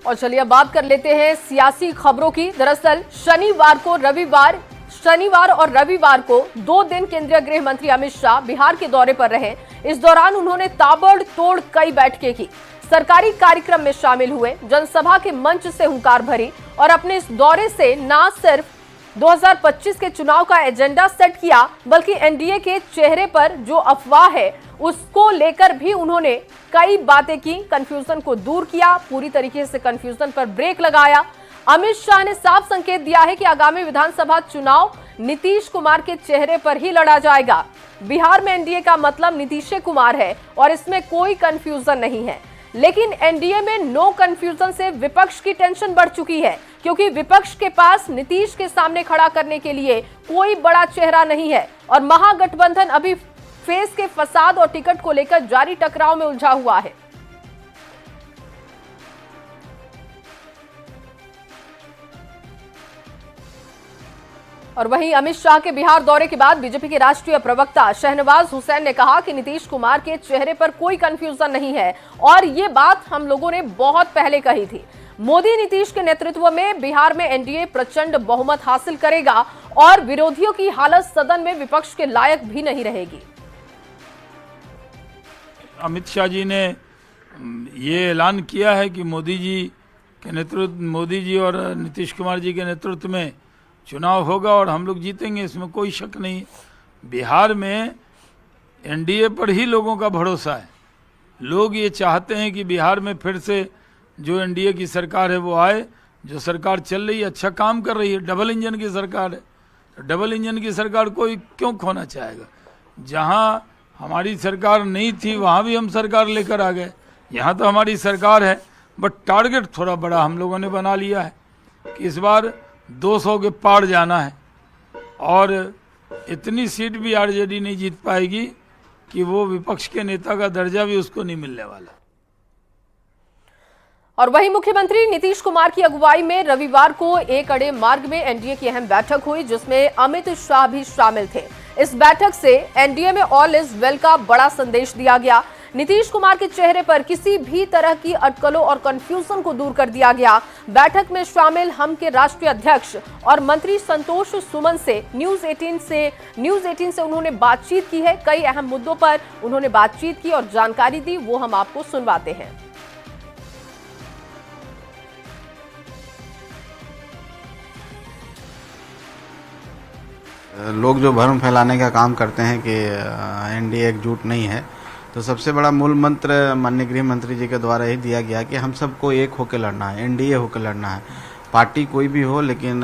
और चलिए अब बात कर लेते हैं सियासी खबरों की। दरअसल शनिवार और रविवार को 2 दिन केंद्रीय गृह मंत्री अमित शाह बिहार के दौरे पर रहे। इस दौरान उन्होंने ताबड़तोड़ कई बैठकें की, सरकारी कार्यक्रम में शामिल हुए, जनसभा के मंच से हुंकार भरी और अपने इस दौरे से न सिर्फ 2025 के चुनाव का एजेंडा सेट किया, बल्कि एनडीए के चेहरे पर जो अफवाह है उसको लेकर भी उन्होंने कई बातें की, कंफ्यूजन को दूर किया, पूरी तरीके से कंफ्यूजन पर ब्रेक लगाया। अमित शाह ने साफ संकेत दिया है कि आगामी विधानसभा चुनाव नीतीश कुमार के चेहरे पर ही लड़ा जाएगा। बिहार में एनडीए का मतलब नीतीश कुमार है और इसमें कोई कंफ्यूजन नहीं है। लेकिन एनडीए में नो कंफ्यूजन से विपक्ष की टेंशन बढ़ चुकी है, क्योंकि विपक्ष के पास नीतीश के सामने खड़ा करने के लिए कोई बड़ा चेहरा नहीं है और महागठबंधन अभी फेस के फसाद और टिकट को लेकर जारी टकराव में उलझा हुआ है। और वहीं अमित शाह के बिहार दौरे के बाद बीजेपी के राष्ट्रीय प्रवक्ता शहनवाज हुसैन ने कहा कि नीतीश कुमार के चेहरे पर कोई कंफ्यूजन नहीं है और ये बात हम लोगों ने बहुत पहले कही थी। मोदी नीतीश के नेतृत्व में बिहार में एनडीए प्रचंड बहुमत हासिल करेगा और विरोधियों की हालत सदन में विपक्ष के लायक भी नहीं रहेगी। अमित शाह जी ने ये ऐलान किया है कि मोदी जी और नीतीश कुमार जी के नेतृत्व में चुनाव होगा और हम लोग जीतेंगे, इसमें कोई शक नहीं। बिहार में एनडीए पर ही लोगों का भरोसा है। लोग ये चाहते हैं कि बिहार में फिर से जो एनडीए की सरकार है वो आए। जो सरकार चल रही है, अच्छा काम कर रही है, डबल इंजन की सरकार है। तो डबल इंजन की सरकार कोई क्यों खोना चाहेगा। जहां हमारी सरकार नहीं थी वहां भी हम सरकार लेकर आ गए। यहाँ तो हमारी सरकार है, बट टारगेट थोड़ा बड़ा हम लोगों ने बना लिया है कि इस बार 200 के पार जाना है और इतनी सीट भी आरजेडी नहीं जीत पाएगी कि वो विपक्ष के नेता का दर्जा भी उसको नहीं मिलने वाला। और वहीं मुख्यमंत्री नीतीश कुमार की अगुवाई में रविवार को एक अड़े मार्ग में एनडीए की अहम बैठक हुई, जिसमें अमित शाह भी शामिल थे। इस बैठक से एनडीए में ऑल इज वेल का बड़ा संदेश दिया गया। नीतीश कुमार के चेहरे पर किसी भी तरह की अटकलों और कंफ्यूजन को दूर कर दिया गया। बैठक में शामिल हम के राष्ट्रीय अध्यक्ष और मंत्री संतोष सुमन से न्यूज 18 से उन्होंने बातचीत की है। कई अहम मुद्दों पर उन्होंने बातचीत की और जानकारी दी, वो हम आपको सुनवाते हैं। लोग जो भ्रम फैलाने का काम करते हैं कि एनडीए एकजुट नहीं है, तो सबसे बड़ा मूल मंत्र माननीय गृह मंत्री जी के द्वारा ही दिया गया कि हम सबको एक होकर लड़ना है, एनडीए होकर लड़ना है। पार्टी कोई भी हो, लेकिन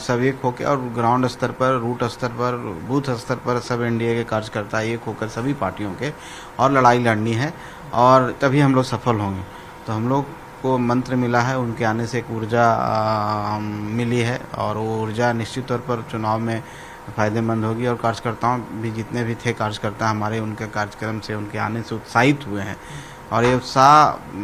सब एक होकर और ग्राउंड स्तर पर, रूट स्तर पर, बूथ स्तर पर सब एनडीए के कार्यकर्ता एक होकर सभी पार्टियों के और लड़ाई लड़नी है और तभी हम लोग सफल होंगे। तो हम लोग को मंत्र मिला है, उनके आने से एक ऊर्जा मिली है और वो ऊर्जा निश्चित तौर पर चुनाव में फायदेमंद होगी। और कार्यकर्ताओं भी जितने भी थे कार्यकर्ता हमारे, उनके कार्यक्रम से, उनके आने से उत्साहित हुए हैं और ये उत्साह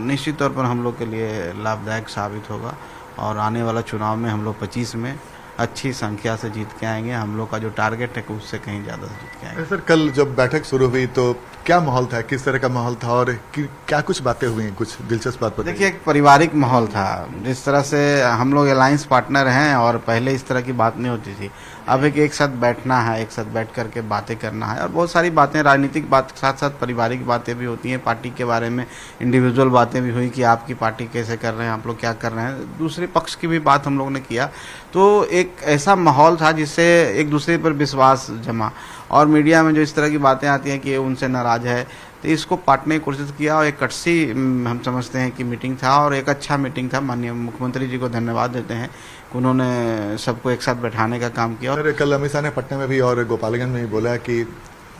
निश्चित तौर पर हम लोग के लिए लाभदायक साबित होगा और आने वाला चुनाव में हम लोग 25 में अच्छी संख्या से जीत के आएंगे। हम लोग का जो टारगेट है उससे कहीं ज़्यादा जीत के आएंगे। सर, कल जब बैठक शुरू हुई तो क्या माहौल था, किस तरह का माहौल था और क्या कुछ बातें हुई, कुछ दिलचस्प बात बताइए। देखिए, एक पारिवारिक माहौल था। जिस तरह से हम लोग अलायंस पार्टनर हैं और पहले इस तरह की बात नहीं होती थी, अब एक साथ बैठना है, एक साथ बैठ करके बातें करना है और बहुत सारी बातें, राजनीतिक बात के साथ साथ पारिवारिक बातें भी होती हैं। पार्टी के बारे में इंडिविजुअल बातें भी हुई कि आपकी पार्टी कैसे कर रहे हैं, आप लोग क्या कर रहे हैं। दूसरे पक्ष की भी बात हम लोग ने किया। तो एक ऐसा माहौल था जिससे एक दूसरे पर विश्वास जमा। और मीडिया में जो इस तरह की बातें आती हैं कि ये उनसे नाराज है, तो इसको पाटने की कोशिश किया और एक कटसी हम समझते हैं कि मीटिंग था और एक अच्छा मीटिंग था। माननीय मुख्यमंत्री जी को धन्यवाद देते हैं कि उन्होंने सबको एक साथ बैठाने का काम किया। सर, कल अमित शाह ने पटना में भी और गोपालगंज में भी बोला कि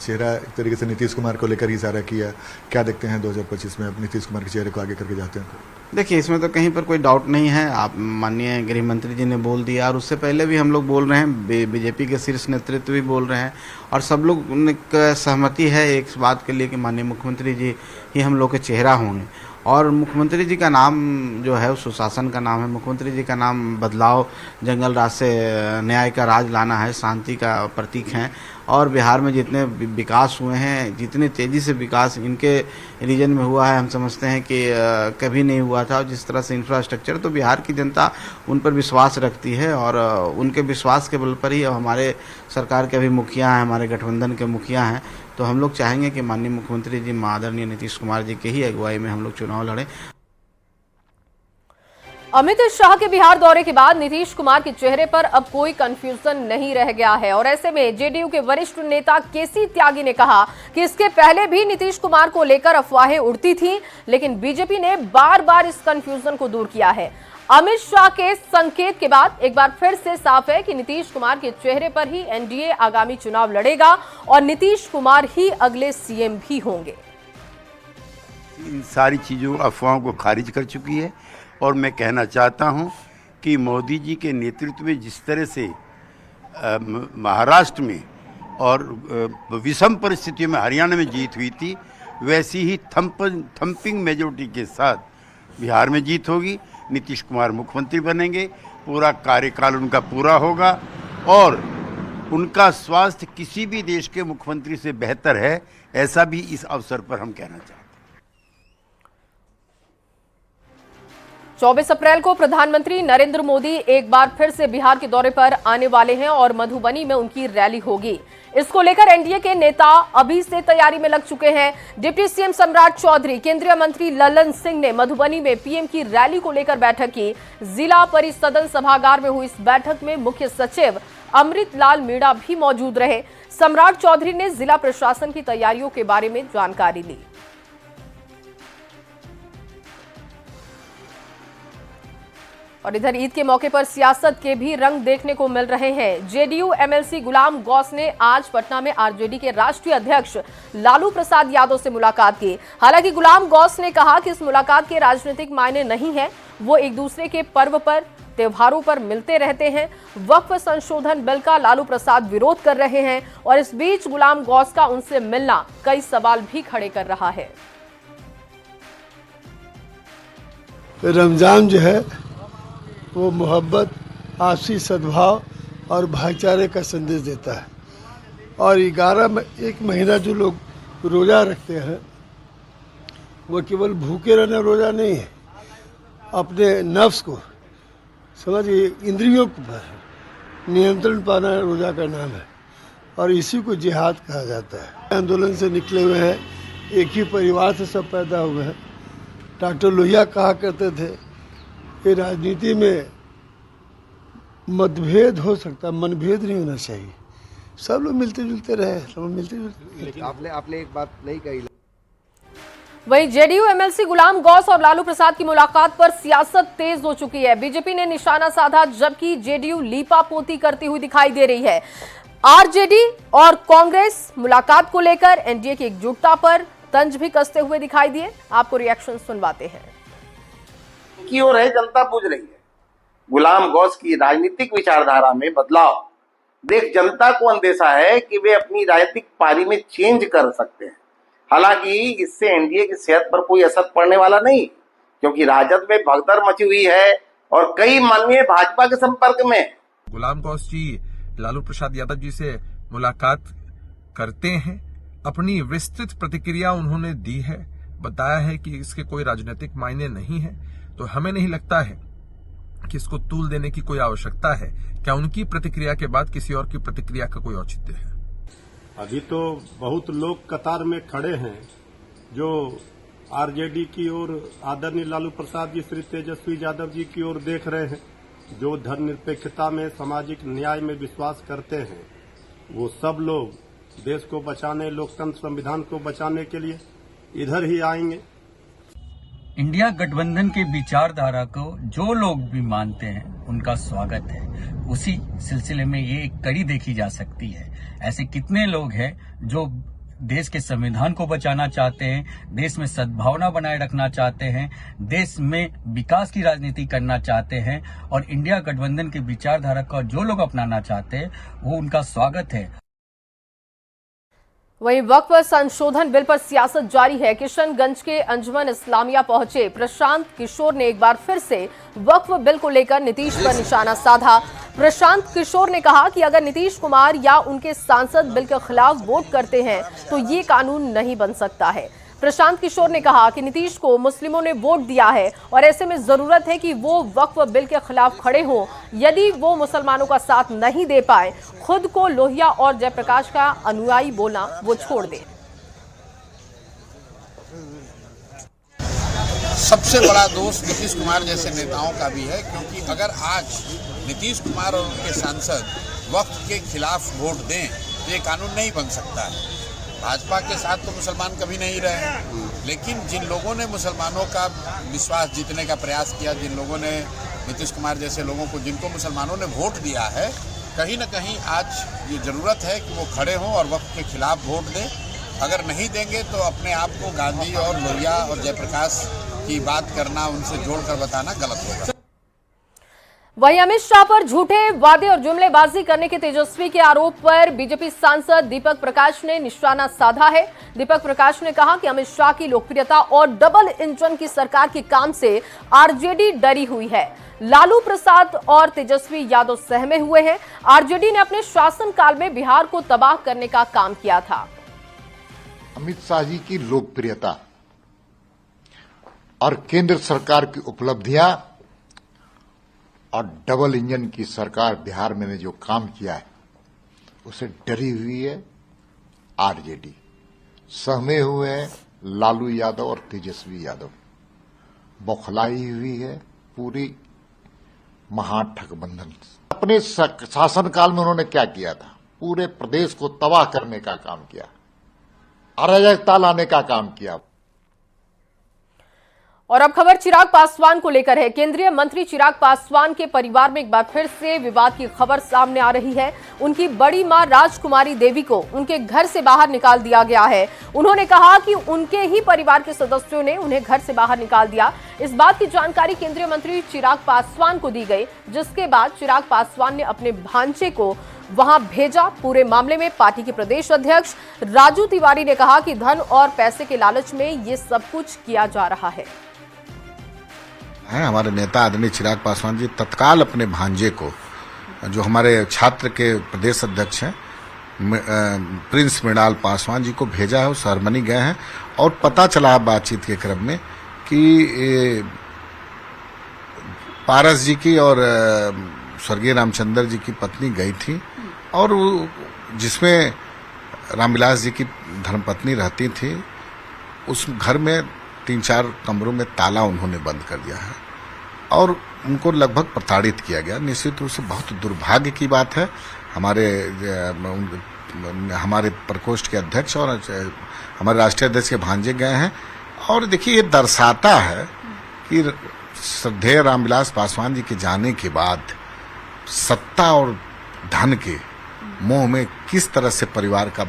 चेहरा एक तरीके से नीतीश कुमार को लेकर ही इशारा किया। क्या देखते हैं 2025 में अब नीतीश कुमार के चेहरे को आगे करके जाते हैं? देखिए, इसमें तो कहीं पर कोई डाउट नहीं है। आप माननीय गृह मंत्री जी ने बोल दिया और उससे पहले भी हम लोग बोल रहे हैं, बीजेपी के शीर्ष नेतृत्व भी बोल रहे हैं और सब लोग का सहमति है एक बात के लिए कि माननीय मुख्यमंत्री जी ही हम लोग के चेहरा होंगे। और मुख्यमंत्री जी का नाम जो है सुशासन का नाम है। मुख्यमंत्री जी का नाम बदलाव, जंगल राज से न्याय का राज लाना है, शांति का प्रतीक हैं और बिहार में जितने विकास हुए हैं, जितनी तेज़ी से विकास इनके रीजन में हुआ है, हम समझते हैं कि कभी नहीं हुआ था। और जिस तरह से इंफ्रास्ट्रक्चर, तो बिहार की जनता उन पर विश्वास रखती है और उनके विश्वास के बल पर ही अब हमारे सरकार के अभी मुखिया हैं, हमारे गठबंधन के मुखिया हैं। तो हम लोग चाहेंगे कि माननीय मुख्यमंत्री जी आदरणीय नीतीश कुमार जी के ही अगुवाई में हम लोग चुनाव लड़ें। अमित शाह के बिहार दौरे के बाद नीतीश कुमार के चेहरे पर अब कोई कंफ्यूजन नहीं रह गया है और ऐसे में जेडीयू के वरिष्ठ नेता केसी त्यागी ने कहा कि इसके पहले भी नीतीश कुमार को लेकर अफवाहें उड़ती थीं, लेकिन बीजेपी ने बार बार इस कंफ्यूजन को दूर किया है। अमित शाह के संकेत के बाद एक बार फिर से साफ है कि नीतीश कुमार के चेहरे पर ही एनडीए आगामी चुनाव लड़ेगा और नीतीश कुमार ही अगले सीएम भी होंगे। इन सारी चीज़ों, अफवाहों को खारिज कर चुकी है और मैं कहना चाहता हूं कि मोदी जी के नेतृत्व में जिस तरह से महाराष्ट्र में और विषम परिस्थितियों में हरियाणा में जीत हुई थी, वैसी ही थंपिंग मेजोरिटी के साथ बिहार में जीत होगी। नीतीश कुमार मुख्यमंत्री बनेंगे, पूरा कार्यकाल उनका पूरा होगा और उनका स्वास्थ्य किसी भी देश के मुख्यमंत्री से बेहतर है, ऐसा भी इस अवसर पर हम कहना चाहते हैं। 24 अप्रैल को प्रधानमंत्री नरेंद्र मोदी एक बार फिर से बिहार के दौरे पर आने वाले हैं और मधुबनी में उनकी रैली होगी। इसको लेकर एनडीए के नेता अभी से तैयारी में लग चुके हैं। डिप्टी सीएम सम्राट चौधरी, केंद्रीय मंत्री ललन सिंह ने मधुबनी में पीएम की रैली को लेकर बैठक की। जिला परिसदन सभागार में हुई इस बैठक में मुख्य सचिव अमृतलाल मीणा भी मौजूद रहे। सम्राट चौधरी ने जिला प्रशासन की तैयारियों के बारे में जानकारी ली। और इधर ईद के मौके पर सियासत के भी रंग देखने को मिल रहे हैं। जेडीयू एमएलसी गुलाम गौस ने आज पटना में आरजेडी के राष्ट्रीय अध्यक्ष लालू प्रसाद यादव से मुलाकात की। हालांकि गुलाम गौस ने कहा कि इस मुलाकात के राजनीतिक मायने नहीं है, वो एक दूसरे के पर्व पर, त्योहारों पर मिलते रहते हैं। वक्फ संशोधन बिल का लालू प्रसाद विरोध कर रहे हैं और इस बीच गुलाम गौस का उनसे मिलना कई सवाल भी खड़े कर रहा है। रमजान जो है वो मोहब्बत, आपसी सद्भाव और भाईचारे का संदेश देता है। और एक महीना जो लोग रोज़ा रखते हैं वो केवल भूखे रहना रोज़ा नहीं है, अपने नफ्स को समझिए, इंद्रियों पर नियंत्रण पाना रोज़ा का नाम है और इसी को जिहाद कहा जाता है। आंदोलन से निकले हुए हैं, एक ही परिवार से सब पैदा हुए हैं। डॉक्टर लोहिया कहा करते थे कि राजनीति में मतभेद हो सकता है, मनभेद नहीं होना चाहिए। सब लोग मिलते जुलते रहे, सब मिलते जुलते। आपने एक बात नहीं कही। वहीं जेडीयू एमएलसी गुलाम गौस और लालू प्रसाद की मुलाकात पर सियासत तेज हो चुकी है। बीजेपी ने निशाना साधा, जबकि जेडीयू लीपापोती करती हुई दिखाई दे रही है। आरजेडी और कांग्रेस मुलाकात को लेकर एनडीए की एकजुटता पर तंज भी कसते हुए दिखाई दिए। आपको रिएक्शन सुनवाते हैं। की ओर है, जनता पूछ रही है। गुलाम गौस की राजनीतिक विचारधारा में बदलाव देख जनता को अंदेशा है कि वे अपनी राजनीतिक पारी में चेंज कर सकते हैं। हालांकि इससे एनडीए की सेहत पर कोई असर पड़ने वाला नहीं, क्योंकि राजद में भगदड़ मची हुई है और कई माननीय भाजपा के संपर्क में। गुलाम गौस जी लालू प्रसाद यादव जी से मुलाकात करते हैं, अपनी विस्तृत प्रतिक्रिया उन्होंने दी है, बताया है कि इसके कोई राजनीतिक मायने नहीं है। तो हमें नहीं लगता है कि इसको तूल देने की कोई आवश्यकता है। क्या उनकी प्रतिक्रिया के बाद किसी और की प्रतिक्रिया का कोई औचित्य है? अभी तो बहुत लोग कतार में खड़े हैं जो आरजेडी की ओर आदरणीय लालू प्रसाद जी, श्री तेजस्वी यादव जी की ओर देख रहे हैं, जो धर्मनिरपेक्षता में, सामाजिक न्याय में विश्वास करते हैं। वो सब लोग देश को बचाने, लोकतंत्र संविधान को बचाने के लिए इधर ही आएंगे। इंडिया गठबंधन के विचारधारा को जो लोग भी मानते हैं उनका स्वागत है। उसी सिलसिले में ये एक कड़ी देखी जा सकती है। ऐसे कितने लोग हैं जो देश के संविधान को बचाना चाहते हैं, देश में सद्भावना बनाए रखना चाहते हैं, देश में विकास की राजनीति करना चाहते हैं और इंडिया गठबंधन के विचारधारा का जो लोग अपनाना चाहते हैं वो उनका स्वागत है। वहीं वक्फ संशोधन बिल पर सियासत जारी है। किशनगंज के अंजुमन इस्लामिया पहुंचे प्रशांत किशोर ने एक बार फिर से वक्फ बिल को लेकर नीतीश पर निशाना साधा। प्रशांत किशोर ने कहा कि अगर नीतीश कुमार या उनके सांसद बिल के खिलाफ वोट करते हैं तो ये कानून नहीं बन सकता है। प्रशांत किशोर ने कहा कि नीतीश को मुस्लिमों ने वोट दिया है और ऐसे में जरूरत है कि वो वक्फ बिल के खिलाफ खड़े हों। यदि वो मुसलमानों का साथ नहीं दे पाए, खुद को लोहिया और जयप्रकाश का अनुयायी बोलना वो छोड़ दे। सबसे बड़ा दोष नीतीश कुमार जैसे नेताओं का भी है, क्योंकि अगर आज नीतीश कुमार और उनके सांसद वक्फ के खिलाफ वोट दें तो ये कानून नहीं बन सकता है। भाजपा के साथ तो मुसलमान कभी नहीं रहे, लेकिन जिन लोगों ने मुसलमानों का विश्वास जीतने का प्रयास किया, जिन लोगों ने नीतीश कुमार जैसे लोगों को, जिनको मुसलमानों ने वोट दिया है, कहीं ना कहीं आज ये ज़रूरत है कि वो खड़े हों और वक्फ के खिलाफ वोट दें। अगर नहीं देंगे तो अपने आप को गांधी और लोहिया और जयप्रकाश की बात करना, उनसे जोड़कर बताना गलत होगा। वहीं अमित शाह पर झूठे वादे और जुमलेबाजी करने के तेजस्वी के आरोप पर बीजेपी सांसद दीपक प्रकाश ने निशाना साधा है। दीपक प्रकाश ने कहा कि अमित शाह की लोकप्रियता और डबल इंजन की सरकार के काम से आरजेडी डरी हुई है। लालू प्रसाद और तेजस्वी यादव सहमे हुए हैं। आरजेडी ने अपने शासनकाल में बिहार को तबाह करने का काम किया था। अमित शाह जी की लोकप्रियता और केंद्र सरकार की उपलब्धियां और डबल इंजन की सरकार बिहार में ने जो काम किया है उसे डरी हुई है आरजेडी। सहमे हुए हैं लालू यादव और तेजस्वी यादव। बौखलाई हुई है पूरी महागठबंधन। अपने शासनकाल में उन्होंने क्या किया था? पूरे प्रदेश को तबाह करने का काम किया, अराजकता लाने का काम किया। और अब खबर चिराग पासवान को लेकर है। केंद्रीय मंत्री चिराग पासवान के परिवार में एक बार फिर से विवाद की खबर सामने आ रही है। उनकी बड़ी मां राजकुमारी देवी को उनके घर से बाहर निकाल दिया गया है। उन्होंने कहा कि उनके ही परिवार के सदस्यों ने उन्हें घर से बाहर निकाल दिया। इस बात की जानकारी केंद्रीय मंत्री चिराग पासवान को दी गई, जिसके बाद चिराग पासवान ने अपने भांजे को वहां भेजा। पूरे मामले में पार्टी के प्रदेश अध्यक्ष राजू तिवारी ने कहा कि धन और पैसे के लालच में ये सब कुछ किया जा रहा है। हमारे नेता आदरणीय चिराग पासवान जी तत्काल अपने भांजे को, जो हमारे छात्र के प्रदेश अध्यक्ष हैं प्रिंस मृणाल पासवान जी को भेजा है। वो सरमनी गए हैं और पता चला बातचीत के क्रम में कि पारस जी की और स्वर्गीय रामचंद्र जी की पत्नी गई थी और जिसमें रामविलास जी की धर्मपत्नी रहती थी, उस घर में 3-4 कमरों में ताला उन्होंने बंद कर दिया है और उनको लगभग प्रताड़ित किया गया। निश्चित रूप से बहुत दुर्भाग्य की बात है। हमारे प्रकोष्ठ के अध्यक्ष और हमारे राष्ट्रीय अध्यक्ष के भांजे गए हैं और देखिए ये दर्शाता है कि श्रद्धेय रामविलास पासवान जी के जाने के बाद सत्ता और धन के मोह में किस तरह से परिवार का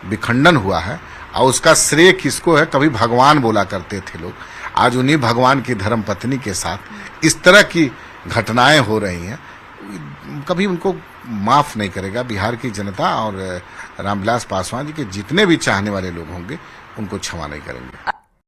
विखंडन हुआ है और उसका श्रेय किसको है। कभी भगवान बोला करते थे लोग, आज उन्हीं भगवान की धर्मपत्नी के साथ इस तरह की घटनाएं हो रही हैं। कभी उनको माफ नहीं करेगा बिहार की जनता और रामविलास पासवान जी के जितने भी चाहने वाले लोग होंगे उनको क्षमा नहीं करेंगे।